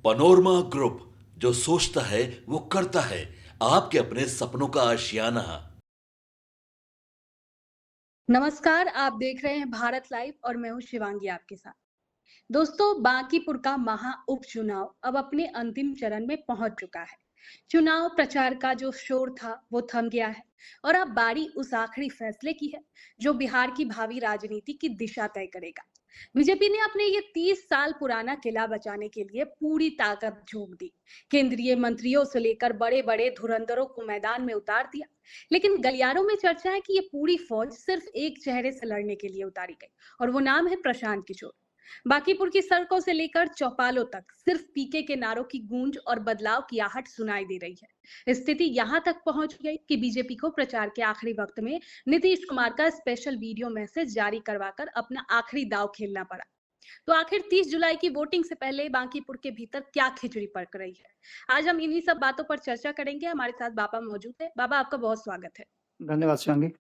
Panorama group, जो सोचता है वो करता है। आपके अपने सपनों का आशियाना। नमस्कार, आप देख रहे हैं भारत लाइव और मैं हूँ शिवांगी आपके साथ। दोस्तों, बांकीपुर का महा उपचुनाव अब अपने अंतिम चरण में पहुंच चुका है। चुनाव प्रचार का जो शोर था वो थम गया है और अब बारी उस आखिरी फैसले की है जो बिहार की भावी राजनीति की दिशा तय करेगा। बीजेपी ने अपने ये 30 साल पुराना किला बचाने के लिए पूरी ताकत झोंक दी। केंद्रीय मंत्रियों से लेकर बड़े बड़े धुरंधरों को मैदान में उतार दिया। लेकिन गलियारों में चर्चा है कि ये पूरी फौज सिर्फ एक चेहरे से लड़ने के लिए उतारी गई और वो नाम है प्रशांत किशोर। बांकीपुर की सड़कों से लेकर चौपालों तक सिर्फ पीके के नारों की गूंज और बदलाव की आहट सुनाई दे रही है। स्थिति यहां तक पहुंच गई कि बीजेपी को प्रचार के आखिरी वक्त में नीतीश कुमार का स्पेशल वीडियो मैसेज जारी करवाकर अपना आखिरी दांव खेलना पड़ा। तो आखिर 30 जुलाई की वोटिंग से पहले बांकीपुर के भीतर क्या खिचड़ी पक रही है? आज हम इन्हीं सब बातों पर चर्चा करेंगे। हमारे साथ बाबा मौजूद है। बाबा, आपका बहुत स्वागत है। धन्यवाद शिवांगी।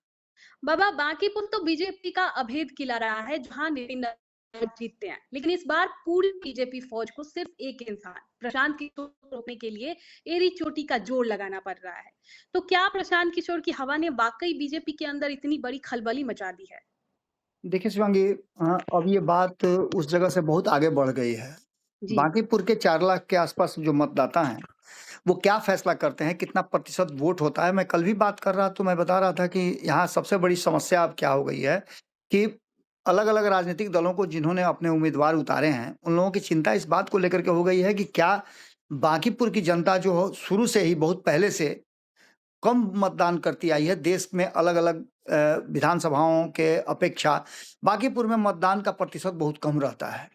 बाबा, बांकीपुर तो बीजेपी का अभेद किला रहा है जहां नितिन जीतते हैं, लेकिन इस बार पूरी बीजेपी फौज को सिर्फ एक इंसान प्रशांत किशोर को रोकने के लिए एड़ी चोटी का जोड़ लगाना पड़ रहा है। तो क्या प्रशांत किशोर की हवा ने वाकई बीजेपी के अंदर इतनी बड़ी खलबली मचा दी है? देखिए शिवांगी, अब ये बात उस जगह से बहुत आगे बढ़ गई है। जी। बांकीपुर के 4 लाख के आसपास जो मतदाता हैं, वो क्या फैसला करते हैं, कितना प्रतिशत वोट होता है। मैं कल भी बात कर रहा तो मैं बता रहा था कि यहाँ सबसे बड़ी समस्या अब क्या हो गई है कि अलग-अलग राजनीतिक दलों को जिन्होंने अपने उम्मीदवार उतारे हैं, उन लोगों की चिंता इस बात को लेकर के हो गई है कि क्या बांकीपुर की जनता जो हो शुरू से ही बहुत पहले से कम मतदान करती आई है। देश में अलग-अलग विधानसभाओं के अपेक्षा बांकीपुर में मतदान का प्रतिशत बहुत कम रहता है।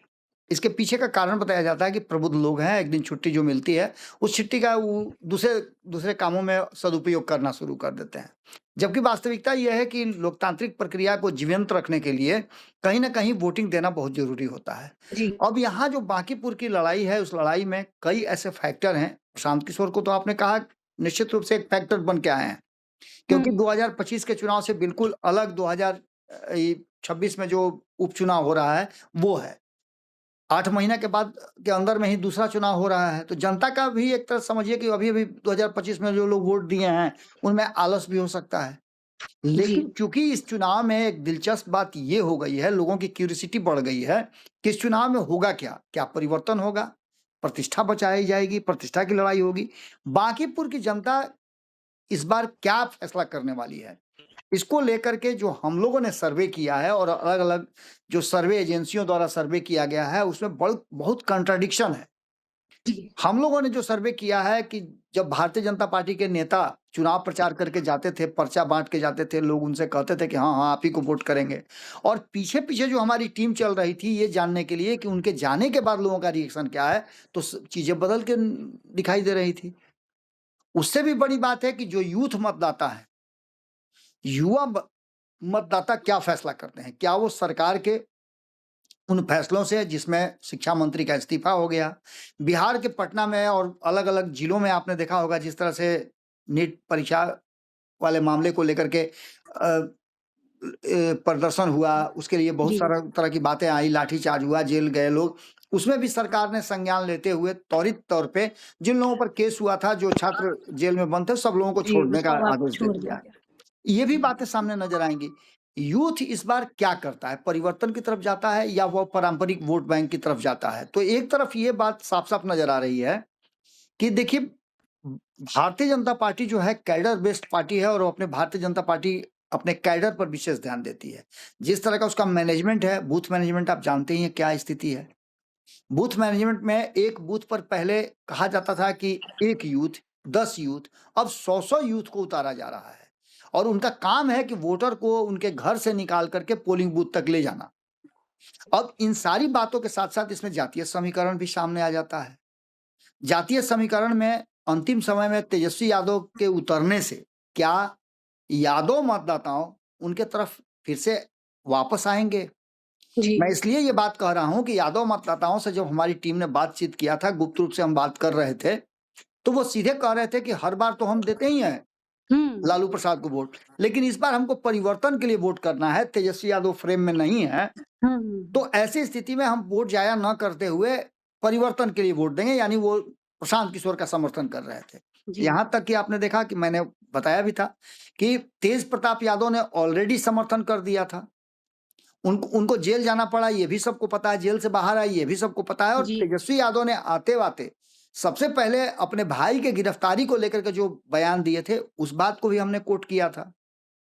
इसके पीछे का कारण बताया जाता है कि प्रबुद्ध लोग हैं, एक दिन छुट्टी जो मिलती है, उस छुट्टी का वो दूसरे दूसरे कामों में सदुपयोग करना शुरू कर देते हैं। जबकि वास्तविकता ये है कि लोकतांत्रिक प्रक्रिया को जीवंत रखने के लिए कहीं न कहीं वोटिंग देना बहुत ज़रूरी होता है। जी। अब यहाँ जो बांकीपुर की लड़ाई है, उस लड़ाई में कई ऐसे फैक्टर हैं। प्रशांत किशोर को तो आपने कहा निश्चित रूप से एक फैक्टर बन के आए हैं। क्योंकि हम्म। 2025 के चुनाव से बिल्कुल अलग 2026 में जो उपचुनाव हो रहा है, वो है। 8 महीने के बाद के अंदर में ही दूसरा चुनाव हो रहा है, तो जनता का भी एक तरह समझिए कि अभी-अभी 2025 में जो लोग वोट दिए हैं, उनमें आलस भी हो सकता है। जी। लेकिन चूँकि इस चुनाव में एक दिलचस्प बात ये हो गई है, लोगों की क्यूरियोसिटी बढ़ गई है कि इस चुनाव में होगा क्या? क्या परिवर्तन होगा? प्रतिष्ठा बचाई जाएगी? प्रतिष्ठा की लड़ाई होगी? बांकीपुर की जनता इस बार क्या फैसला करने वाली है? इसको लेकर के जो हम लोगों ने सर्वे किया है और अलग-अलग जो सर्वे एजेंसियों द्वारा सर्वे किया गया है, उसमें बहुत कॉन्ट्रडिक्शन है। जी। हम लोगों ने जो सर्वे किया है कि जब भारतीय जनता पार्टी के नेता चुनाव प्रचार करके जाते थे, पर्चा बाँट के जाते थे, लोग उनसे कहते थे कि हाँ, हाँ, आप ही को वोट करेंगे। और पीछे-पीछे जो हमारी टीम चल रही थी, ये जानने के लिए कि उनके जाने के बाद लोगों का रिएक्शन क्या है, तो चीज़ें बदल के दिखाई दे रही थी। उससे भी बड़ी बात है कि जो यूथ मतदाता है, युवा मतदाता क्या फैसला करते हैं? क्या वो सरकार के उन फैसलों से जिसमें शिक्षा मंत्री का इस्तीफा हो गया, बिहार के पटना में और अलग-अलग जिलों में आपने देखा होगा जिस तरह से नीट परीक्षा वाले मामले को लेकर के प्रदर्शन हुआ, उसके लिए बहुत जी। सारा तरह की बातें आई, लाठीचार्ज हुआ, जेल गए लोग। उसमें भी सरकार ने संज्ञान लेते हुए त्वरित तौर पे जिन लोगों पर केस हुआ था, जो छात्र जेल में बंद थे, सब लोगों को जी, छोड़ने का उसको वापस आदेश दे छोड़ दिया दिया। गया। ये भी बातें सामने नजर आएँगी। यूथ इस बार क्या करता है? परिवर्तन की तरफ जाता है या वो पारंपरिक वोट बैंक की तरफ जाता है? तो एक तरफ ये बात साफ-साफ नजर आ रही है कि देखिए, भारतीय जनता पार्टी जो है कैडर बेस्ड पार्टी है और वो अपने भारतीय जनता पार्टी अपने कैडर पर विशेष ध्यान देती है। जिस तरह का उसका मैनेजमेंट है, बूथ मैनेजमेंट आप जानते ही हैं क्या स्थिति है। बूथ मैनेजमेंट में एक बूथ पर पहले कहा जाता था कि 1 यूथ, 10 यूथ, अब 100-100 यूथ को उतारा जा रहा है और उनका काम है कि वोटर को उनके घर से निकाल करके पोलिंग बूथ तक ले जाना। अब इन सारी बातों के साथ-साथ इसमें जातीय समीकरण भी सामने आ जाता है। जातीय समीकरण में अंतिम समय में तेजस्वी यादव के उतरने से क्या यादव मतदाताओं उनके तरफ फिर से वापस आएँगे? जी। मैं इसलिए ये बात कह रहा हूँ कि यादव मतदाताओं से जब हमारी टीम ने बातचीत किया था, गुप्त रूप से हम बात कर रहे थे, तो वो सीधे कह रहे थे कि हर बार तो हम देते ही हैं हम्म। लालू प्रसाद को वोट, लेकिन इस बार हमको परिवर्तन के लिए वोट करना है, तेजस्वी यादव फ्रेम में नहीं है। हम्म। तो ऐसी स्थिति में हम वोट ज़ाया न करते हुए परिवर्तन के लिए वोट देंगे, यानी वो प्रशांत किशोर का समर्थन कर रहे थे। जी यहाँ तक कि आपने देखा कि मैंने बताया भी था कि तेज प्रताप यादव ने ऑलरेडी समर्थन कर दिया था। उनको उनको जेल जाना पड़ा, ये भी सबको पता है, जेल से बाहर आई, ये भी सबको पता है। और जी तेजस्वी यादव ने आते-वाते सबसे पहले अपने भाई के गिरफ्तारी को लेकर के जो बयान दिए थे, उस बात को भी हमने कोट किया था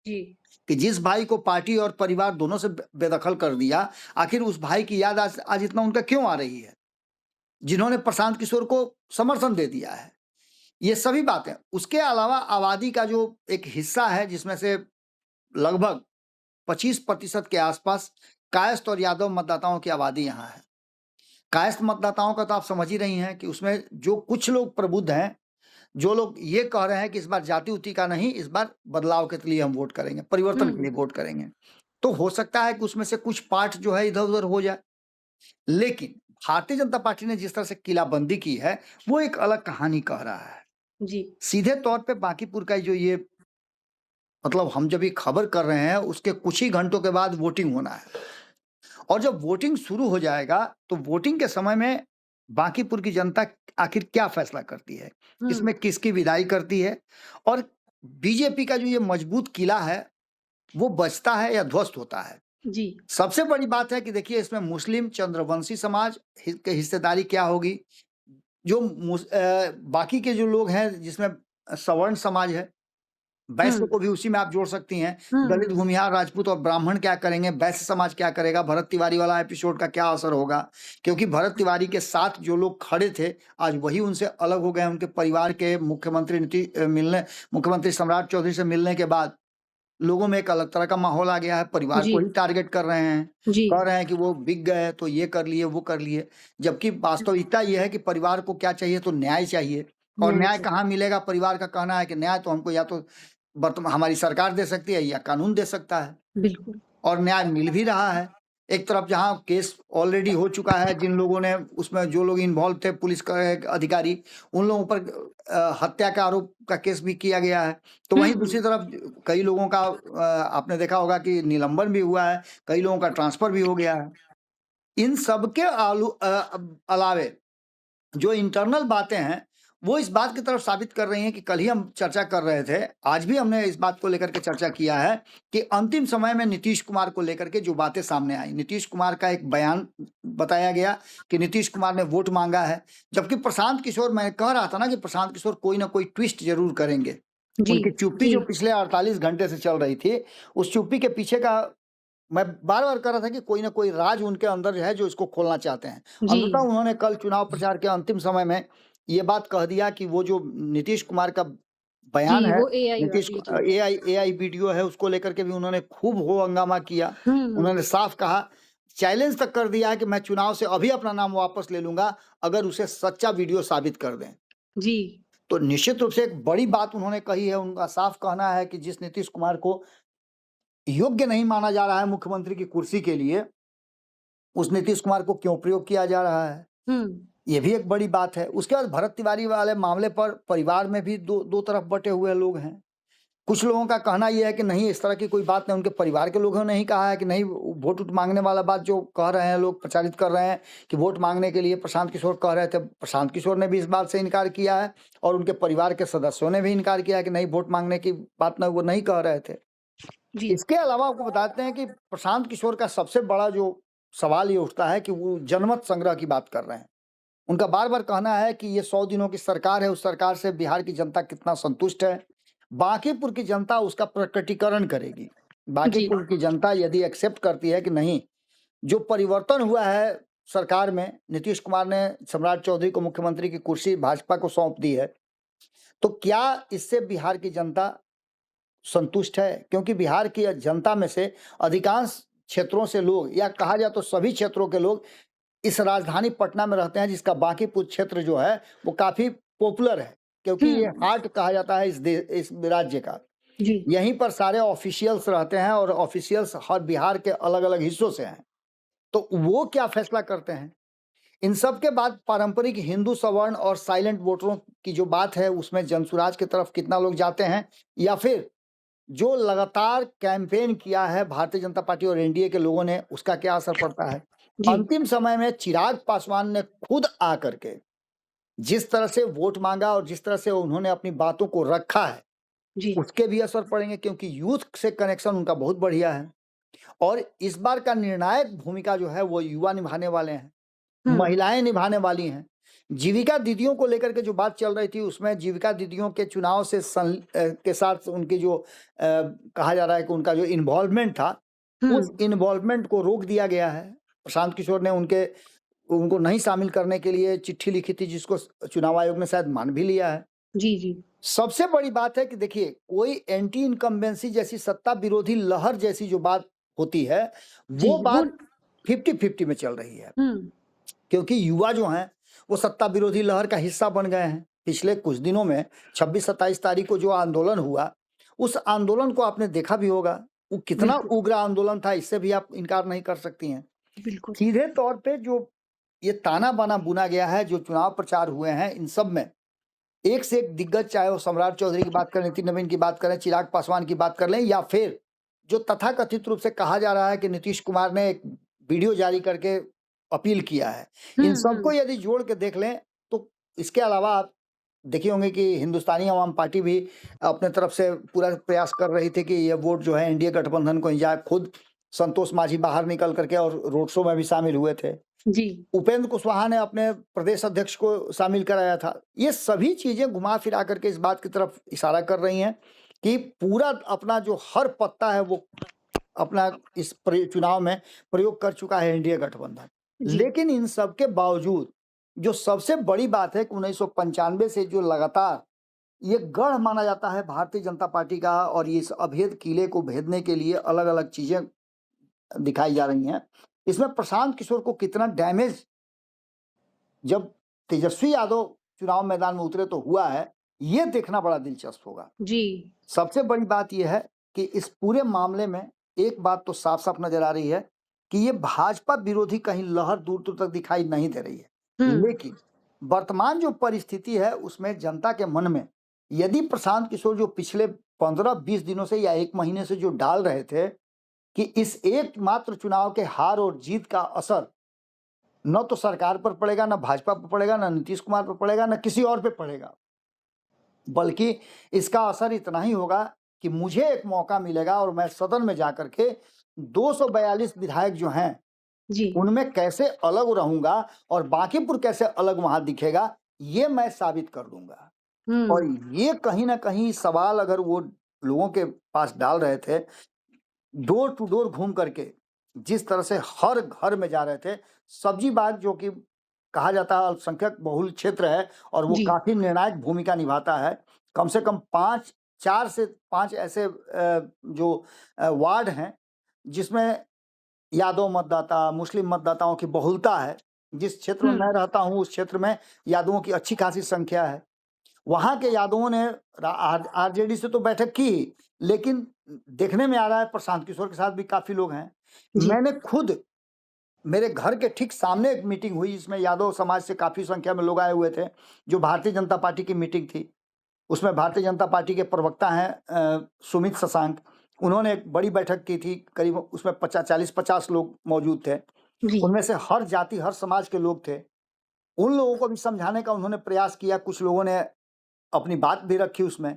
जी कि जिस भाई को पार्टी और परिवार दोनों से बेदखल कर दिया, आखिर उस भाई की याद आज इतना उनका क्यों आ रही है, जिन्होंने प्रशांत किशोर को समर्थन दे दिया है। ये सभी बातें, उसके अलावा आबादी का जो एक हिस्सा है जिसमें से लगभग 25% के आसपास कायस्थ और यादव मतदाताओं की आबादी यहाँ है। कायस्थ मतदाताओं का तो आप समझ ही रही हैं कि उसमें जो कुछ लोग प्रबुद्ध हैं, जो लोग ये कह रहे हैं कि इस बार जाति उति का नहीं, इस बार बदलाव के लिए हम वोट करेंगे, परिवर्तन के लिए वोट करेंगे। तो हो सकता है कि उसमें से कुछ पार्ट जो है इधर-उधर हो जाए। लेकिन भारतीय जनता पार्टी ने जिस तरह से किलाबंदी की है, वो एक अलग कहानी कह रहा है। जी सीधे तौर पे बांकीपुर का जो ये मतलब हम जब ये खबर कर रहे हैं, उसके कुछ ही घंटों के बाद वोटिंग होना है। और जब वोटिंग शुरू हो जाएगा, तो वोटिंग के समय में बांकीपुर की जनता आखिर क्या फैसला करती है, इसमें किसकी विदाई करती है, और बीजेपी का जो ये मजबूत किला है, वो बचता है या ध्वस्त होता है। जी सबसे बड़ी बात है कि देखिए, इसमें मुस्लिम चंद्रवंशी समाज की हिस्सेदारी क्या होगी, जो बाकी के जो लोग हैं जिसमें सवर्ण समाज है, वैश्य को भी उसी में आप जोड़ सकती हैं। दलित, भूमिहार, राजपूत और ब्राह्मण क्या करेंगे, वैश्य समाज क्या करेगा, भरत तिवारी वाला एपिसोड का क्या असर होगा, क्योंकि भरत तिवारी के साथ जो लोग खड़े थे, आज वही उनसे अलग हो गए। उनके परिवार के मुख्यमंत्री सम्राट चौधरी से मिलने के बाद लोगों में एक अलग तरह का माहौल आ गया है। परिवार जी को ही टारगेट कर रहे हैं, जी कह रहे हैं कि वो बिक गए तो ये कर लिए, वो कर लिए। जबकि वास्तविकता ये है कि परिवार को क्या चाहिए, तो न्याय चाहिए। और न्याय कहाँ मिलेगा? परिवार का कहना है कि न्याय तो हमको या तो हमारी सरकार दे सकती है या कानून दे सकता है, बिल्कुल और न्याय मिल भी रहा है। एक तरफ जहां केस ऑलरेडी हो चुका है, जिन लोगों ने उसमें, जो लोग इन्वॉल्व थे, पुलिस का अधिकारी, उन लोगों पर हत्या का आरोप का केस भी किया गया है। तो वहीं दूसरी तरफ कई लोगों का आपने देखा होगा कि निलंबन भी हुआ है, कई लोगों का ट्रांसफर भी हो गया है। इन सब के अलावे जो इंटरनल बातें हैं, वो इस बात की तरफ साबित कर रही हैं कि कल ही हम चर्चा कर रहे थे, आज भी हमने इस बात को लेकर के चर्चा किया है कि अंतिम समय में नीतीश कुमार को लेकर के जो बातें सामने आई, नीतीश कुमार का एक बयान बताया गया कि नीतीश कुमार ने वोट मांगा है, जबकि प्रशांत किशोर, मैं कह रहा था ना कि प्रशांत किशोर कोई ना कोई ट्विस्ट जरूर करेंगे। जी उनकी चुप्पी जो पिछले 48 घंटे से चल रही थी, उस चुप्पी के पीछे का मैं बार-बार कह रहा था कि कोई ना कोई राज उनके अंदर है जो इसको खोलना चाहते हैं। जी अंततः उन्होंने कल चुनाव प्रचार के अंतिम समय में ये बात कह दिया कि वो जो नीतीश कुमार का बयान जी है, वो AI Nitish video AI video है, उसको लेकर के भी उन्होंने खूब हो हंगामा किया। उन्होंने साफ कहा, चैलेंज तक कर दिया है कि मैं चुनाव से अभी अपना नाम वापस ले लूंगा अगर उसे सच्चा वीडियो साबित कर दें। जी तो निश्चित रूप से एक बड़ी बात उन्होंने कही है। उनका साफ कहना है कि जिस नीतीश कुमार को योग्य नहीं माना जा रहा है मुख्यमंत्री की कुर्सी के लिए, उस नीतीश कुमार को क्यों प्रयोग किया जा रहा है, ये भी एक बड़ी बात है। उसके बाद भरत तिवारी वाले मामले पर परिवार में भी दो तरफ बटे हुए लोग हैं। कुछ लोगों का कहना यह है कि नहीं, इस तरह की कोई बात नहीं। उनके परिवार के लोगों ने नहीं कहा है कि नहीं, वोट मांगने वाला बात जो कह रहे हैं लोग, प्रचारित कर रहे हैं कि वोट मांगने के लिए प्रशांत किशोर कह रहे थे, प्रशांत किशोर ने भी इस बात से इनकार किया है, और उनके परिवार के सदस्यों ने भी इनकार किया है कि नहीं, वोट मांगने की बात वो नहीं कह रहे थे। जी इसके अलावा आपको बताते हैं कि प्रशांत किशोर का सबसे बड़ा जो सवाल ये उठता है कि वो जनमत संग्रह की बात कर रहे हैं। उनका बार-बार कहना है कि ये 100 दिनों की सरकार है, उस सरकार से बिहार की जनता कितना संतुष्ट है। बांकीपुर की जनता उसका प्रकटीकरण करेगी। बांकीपुर की जनता यदि एक्सेप्ट करती है कि नहीं, जो परिवर्तन हुआ है सरकार में, नीतीश कुमार ने सम्राट चौधरी को मुख्यमंत्री की कुर्सी भाजपा को सौंप दी है, तो क्या इससे बिहार की जनता संतुष्ट है? क्योंकि बिहार की जनता में से अधिकांश क्षेत्रों से लोग, या कहा जाए तो सभी क्षेत्रों के लोग, इस राजधानी पटना में रहते हैं, जिसका बांकीपुर क्षेत्र जो है वो काफी पॉपुलर है, क्योंकि ये हार्ट कहा जाता है इस राज्य का। जी यहीं पर सारे ऑफिशियल्स रहते हैं, और ऑफिशियल्स हर बिहार के अलग अलग हिस्सों से हैं। तो वो क्या फैसला करते हैं? इन सब के बाद पारंपरिक हिंदू, सवर्ण और साइलेंट वोटरों की जो बात है, उसमें जनसुराज की तरफ कितना लोग जाते हैं, या फिर जो लगातार कैंपेन किया है भारतीय जनता पार्टी और एनडीए के लोगों ने, उसका क्या असर पड़ता है? जी, अंतिम समय में चिराग पासवान ने खुद आकर के जिस तरह से वोट मांगा और जिस तरह से उन्होंने अपनी बातों को रखा है, जी। उसके भी असर पड़ेंगे, क्योंकि यूथ से कनेक्शन उनका बहुत बढ़िया है। और इस बार का निर्णायक भूमिका जो है वो युवा निभाने वाले हैं, हुँ, महिलाएं निभाने वाली हैं। जीविका दीदियों को लेकर के जो बात चल रही थी, उसमें जीविका दीदियों के चुनाव से के साथ उनकी जो कहा जा रहा है कि उनका जो इन्वॉल्वमेंट था, उस हुँ। इन्वॉल्वमेंट को रोक दिया गया है। प्रशांत किशोर ने उनको नहीं शामिल करने के लिए चिट्ठी लिखी थी, जिसको चुनाव आयोग ने शायद मान भी लिया है। जी, जी। सबसे बड़ी बात है कि देखिए, कोई एंटी इनकम्बेंसी जैसी सत्ता विरोधी लहर जैसी जो बात होती है, जी, वो बात 50-50 में चल रही है। हुँ, क्योंकि युवा जो हैं, वो सत्ता विरोधी लहर का हिस्सा बन गए हैं। पिछले कुछ दिनों में 26-27 तारीख को जो आंदोलन हुआ, उस आंदोलन को आपने देखा भी होगा। वो कितना बिल्कुल, उग्र आंदोलन था, इससे भी आप इनकार नहीं कर सकती हैं। बिल्कुल। सीधे तौर पे जो ये ताना-बाना बुना गया है, जो चुनाव प्रचार हुए हैं, इन सब में एक से एक दिग्गज, चाहे वो सम्राट चौधरी की बात करें, नितिन नवीन की बात करें, चिराग पासवान की बात कर लें, या फिर जो तथाकथित रूप से कहा जा रहा है कि नीतीश कुमार ने एक वीडियो जारी करके अपील किया है। हुँ, इन सबको हुँ। यदि जोड़ के देख लें, तो इसके अलावा आप देखे होंगे कि हिंदुस्तानी अवाम पार्टी भी अपने तरफ से पूरा प्रयास कर रही थी कि ये वोट जो है एनडीए गठबंधन को ही जाए। खुद संतोष मांझी बाहर निकल करके और रोड शो में भी शामिल हुए थे। जी, उपेंद्र कुशवाहा ने अपने प्रदेश अध्यक्ष को शामिल कराया था। ये सभी चीजें घुमा फिरा करके इस बात की तरफ इशारा कर रही हैं कि पूरा अपना जो हर पत्ता है वो अपना इस चुनाव में प्रयोग कर चुका है एनडीए गठबंधन। जी। लेकिन इन सब के बावजूद जो सबसे बड़ी बात है कि 1995 से जो लगातार ये गढ़ माना जाता है भारतीय जनता पार्टी का, और ये इस अभेद किले को भेदने के लिए अलग अलग चीजें दिखाई जा रही हैं। इसमें प्रशांत किशोर को कितना डैमेज जब तेजस्वी यादव चुनाव मैदान में उतरे तो हुआ है, ये देखना बड़ा दिलचस्प होगा। जी। सबसे बड़ी बात यह है कि इस पूरे मामले में एक बात तो साफ-साफ नजर आ रही है कि ये भाजपा विरोधी कहीं लहर दूर-दूर तक दिखाई नहीं दे रही है। हुँ, लेकिन वर्तमान जो परिस्थिति है, उसमें जनता के मन में यदि प्रशांत किशोर जो पिछले 15-20 दिनों से या 1 महीने से जो डाल रहे थे कि इस एकमात्र चुनाव के हार और जीत का असर न तो सरकार पर पड़ेगा, न भाजपा पर पड़ेगा, न नीतीश कुमार पर पड़ेगा, न किसी और पे पड़ेगा। बल्कि इसका असर इतना ही होगा कि मुझे एक मौका मिलेगा और मैं सदन में जाकर के 242 विधायक जो हैं, जी। उनमें कैसे अलग रहूँगा और बांकीपुर कैसे अलग वहाँ दिखेगा, ये मैं साबित कर दूँगा। और हुँ, ये कहीं न कहीं सवाल अगर वो लोगों के पास डाल रहे थे, डोर टू डोर घूम करके, जिस तरह से हर घर में जा रहे थे, सब्जी बाग जो कि कहा जाता है अल्पसंख्यक बहुल क्षेत्र है और वो जी। काफ़ी निर्णायक भूमिका निभाता है। कम से कम 5 4 से 5 ऐसे जो वार्ड हैं, जिसमें यादव मतदाता, मुस्लिम मतदाताओं की बहुलता है। जिस क्षेत्र में हुँ, मैं रहता हूँ, उस क्षेत्र में यादवों की अच्छी खासी संख्या है। वहाँ के यादवों ने आरजेडी से तो बैठक की ही, लेकिन देखने में आ रहा है प्रशांत किशोर के साथ भी काफ़ी लोग हैं। जी। मैंने खुद मेरे घर के ठीक सामने एक मीटिंग हुई, जिसमें यादव समाज से काफ़ी संख्या में लोग आए हुए थे, जो भारतीय जनता पार्टी की मीटिंग थी। उसमें भारतीय जनता पार्टी के प्रवक्ता हैं सुमित शशांक, उन्होंने एक बड़ी बैठक की थी, करीब उसमें 40-50 लोग मौजूद थे। जी। उनमें से हर जाति, हर समाज के लोग थे। उन लोगों को भी समझाने का उन्होंने प्रयास किया, कुछ लोगों ने अपनी बात भी रखी उसमें।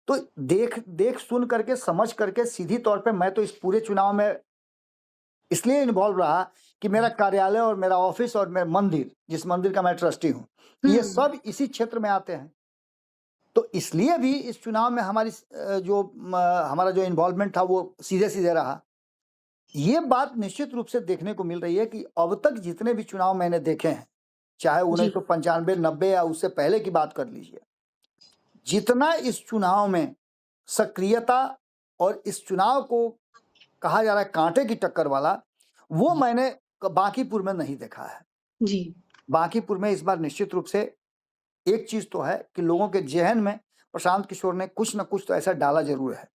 तो देख देख सुन करके, समझ करके सीधी तौर पे मैं तो इस पूरे चुनाव में इसलिए इन्वॉल्व रहा कि मेरा कार्यालय और मेरा ऑफिस और मेरा मंदिर, जिस मंदिर का मैं ट्रस्टी हूँ, ये हुँ, सब इसी क्षेत्र में आते हैं। तो इसलिए भी इस चुनाव में हमारा जो इन्वॉल्वमेंट था वो सीधे-सीधे रहा। ये बात निश्चित रूप से देखने को मिल रही है कि अब तक जितने भी चुनाव मैंने देखे हैं, चाहे जी। 1995, 90 या उससे पहले की बात कर लीजिए, जितना इस चुनाव में सक्रियता और इस चुनाव को कहा जा रहा है कांटे की टक्कर वाला, वो मैंने बांकीपुर में नहीं देखा है। जी। बांकीपुर में इस बार निश्चित रूप से एक चीज़ तो है कि लोगों के ज़हन में प्रशांत किशोर ने कुछ न कुछ तो ऐसा डाला ज़रूर है,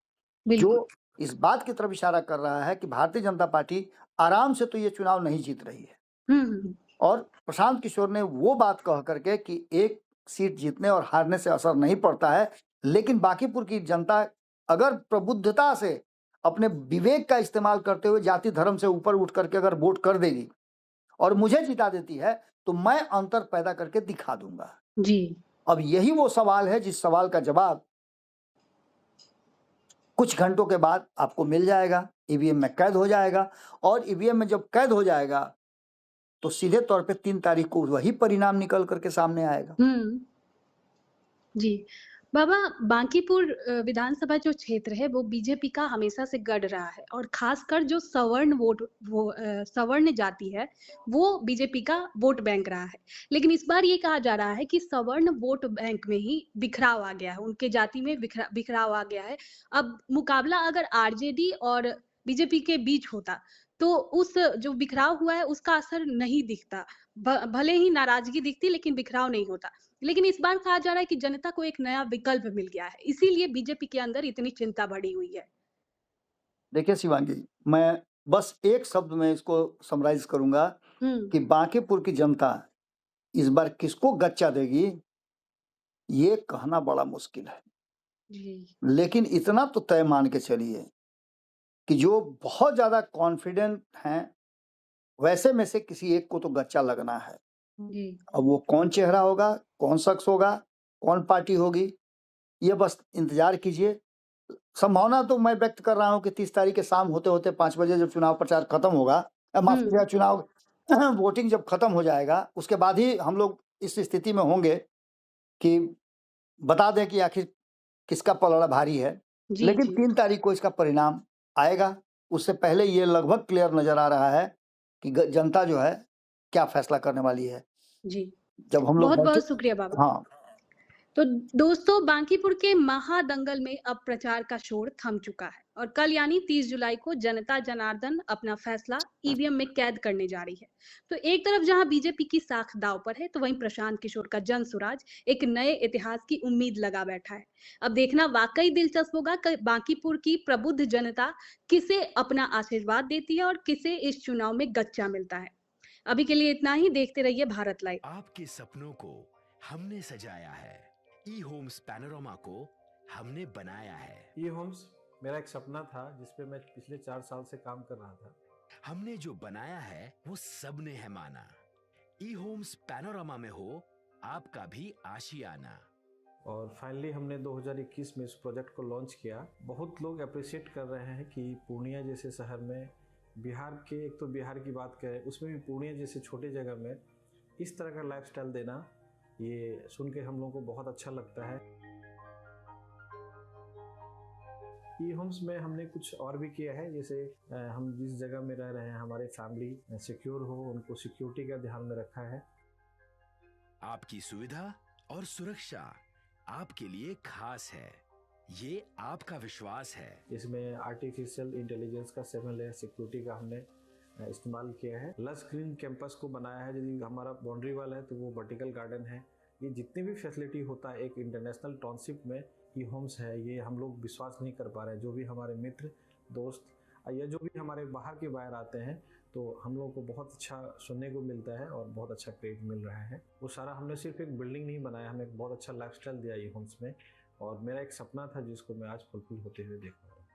बिल्कुल। जो इस बात की तरफ इशारा कर रहा है कि भारतीय जनता पार्टी आराम से तो ये चुनाव नहीं जीत रही है। हुँ, हुँ, और प्रशांत किशोर ने वो बात कह करके कि एक सीट जीतने और हारने से असर नहीं पड़ता है, लेकिन बांकीपुर की जनता अगर प्रबुद्धता से अपने विवेक का इस्तेमाल करते हुए जाति धर्म से ऊपर उठ करके अगर वोट कर देगी, और मुझे जिता देती है तो मैं अंतर पैदा करके दिखा दूंगा। जी। अब यही वो सवाल है जिस सवाल का जवाब कुछ घंटों के बाद आपको मिल जाएगा, ईवीएम में कैद हो जाएगा, और ईवीएम में जब कैद हो जाएगा तो सीधे तौर पे 3 तारीख को वही परिणाम निकल करके सामने आएगा। जी। बाबा, बांकीपुर विधानसभा जो क्षेत्र है वो बीजेपी का हमेशा से गढ़ रहा है, और खासकर जो सवर्ण जाति है वो बीजेपी का वोट बैंक रहा है। लेकिन इस बार ये कहा जा रहा है कि सवर्ण वोट बैंक में ही बिखराव आ गया है, उनके जाति में बिखराव आ गया है। अब मुकाबला अगर आरजेडी और बीजेपी के बीच होता तो उस जो बिखराव हुआ है उसका असर नहीं दिखता। भले ही नाराजगी दिखती लेकिन बिखराव नहीं होता। लेकिन इस बार कहा जा रहा है कि जनता को एक नया विकल्प मिल गया है, इसीलिए बीजेपी के अंदर इतनी चिंता बढ़ी हुई है। देखिए शिवांगी, मैं बस एक शब्द में इसको समराइज करूंगा कि बांकीपुर की जनता इस बार किसको गच्चा देगी ये कहना बड़ा मुश्किल है। जी। लेकिन इतना तो तय मान के चलिए कि जो बहुत ज्यादा कॉन्फिडेंट हैं वैसे में से किसी एक को तो गच्चा लगना है। जी। अब वो कौन चेहरा होगा, कौन शख्स होगा, कौन पार्टी होगी, ये बस इंतजार कीजिए। संभावना तो मैं व्यक्त कर रहा हूं कि 30 तारीख के शाम होते होते 5 बजे जब चुनाव प्रचार खत्म होगा, माफ कीजिएगा, चुनाव वोटिंग जब खत्म हो जाएगा उसके बाद ही हम लोग इस स्थिति में होंगे कि बता दें कि आखिर किसका पलड़ा भारी है। लेकिन 3 तारीख को इसका परिणाम आएगा। उससे पहले ये लगभग क्लियर नजर आ रहा है कि जनता जो है क्या फैसला करने वाली है। जी। जब हम लोग बहुत शुक्रिया बाबा। हाँ, तो दोस्तों, बांकीपुर के महादंगल में अब प्रचार का शोर थम चुका है, और कल यानी 30 जुलाई को जनता जनार्दन अपना फैसला ईवीएम में कैद करने जा रही है। तो एक तरफ जहां बीजेपी की साख दांव पर है, तो वहीं प्रशांत किशोर का जनसुराज एक नए इतिहास की उम्मीद लगा बैठा है। अब देखना वाकई दिलचस्प होगा कि बांकीपुर की प्रबुद्ध जनता किसे अपना आशीर्वाद देती है और किसे इस चुनाव में गच्चा मिलता है। अभी के लिए इतना ही। देखते रहिए भारत लाइव। आपके सपनों को हमने सजाया है, ई होम्स पैनोरमा को हमने बनाया है। ई होम्स मेरा एक सपना था जिस पे मैं पिछले 4 साल से काम कर रहा था। हमने जो बनाया है वो सबने है माना। ई होम्स पैनोरमा में हो आपका भी आशियाना। और फाइनली हमने 2021 में इस प्रोजेक्ट को लॉन्च किया। बहुत लोग अप्रिशिएट कर रहे हैं कि पूर्णिया जैसे शहर में, बिहार के, एक तो बिहार की बात करें उसमें भी पूर्णिया जैसे छोटे जगह में इस तरह का लाइफस्टाइल देना, ये सुन के हम लोगों को बहुत अच्छा लगता है। ई होम्स में हमने कुछ और भी किया है, जैसे हम जिस जगह में रह रहे हैं हमारे फैमिली सिक्योर हो, उनको सिक्योरिटी का ध्यान में रखा है। आपकी सुविधा और सुरक्षा आपके लिए खास है, ये आपका विश्वास है। इसमें आर्टिफिशियल इंटेलिजेंस का 7 लेयर सिक्योरिटी का हमने इस्तेमाल किया है। लस ग्रीन कैंपस को बनाया है। यदि हमारा बाउंड्री वाल है तो वो वर्टिकल गार्डन है। ये जितनी भी फैसिलिटी होता है एक इंटरनेशनल टाउनशिप में ई होम्स है, ये हम लोग विश्वास नहीं कर पा रहे हैं। जो भी हमारे मित्र दोस्त या जो भी हमारे बाहर के बाहर आते हैं तो हम लोगों को बहुत अच्छा सुनने को मिलता है और बहुत अच्छा क्रेडिट मिल रहा है। वो सारा हमने सिर्फ एक बिल्डिंग नहीं बनाया, हमें एक बहुत अच्छा लाइफस्टाइल दिया ई होम्स में, और मेरा एक सपना था जिसको मैं आज फुलफिल होते हुए देख रहा हूँ।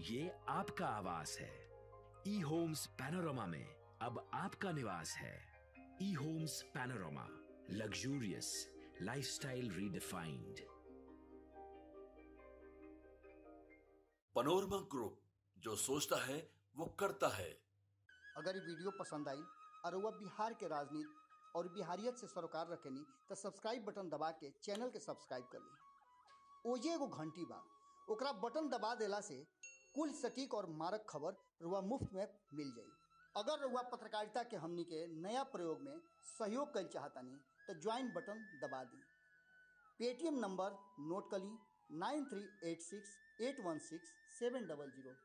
ये आपका आवास है। ई होम्स पैनोरमा में अब आपका निवास है। E Homes Panorama, luxurious lifestyle redefined. Panorama group, जो सोचता है वो करता है। अगर ये वीडियो पसंद आई और वह बिहार के राजनीति और बिहारियत से सरोकार रखेनी तो सब्सक्राइब बटन दबा के चैनल के सब्सक्राइब कर ली। ओजे एगो घंटी बा, ओकरा बटन दबा देला से कुल सटीक और मारक खबर रुआ मुफ्त में मिल जाई। अगर रुआ पत्रकारिता के हमनी के नया प्रयोग में सहयोग कर चाहतानी तो ज्वाइन बटन दबा दी। पेटीएम नंबर नोट कर ली 9386816700।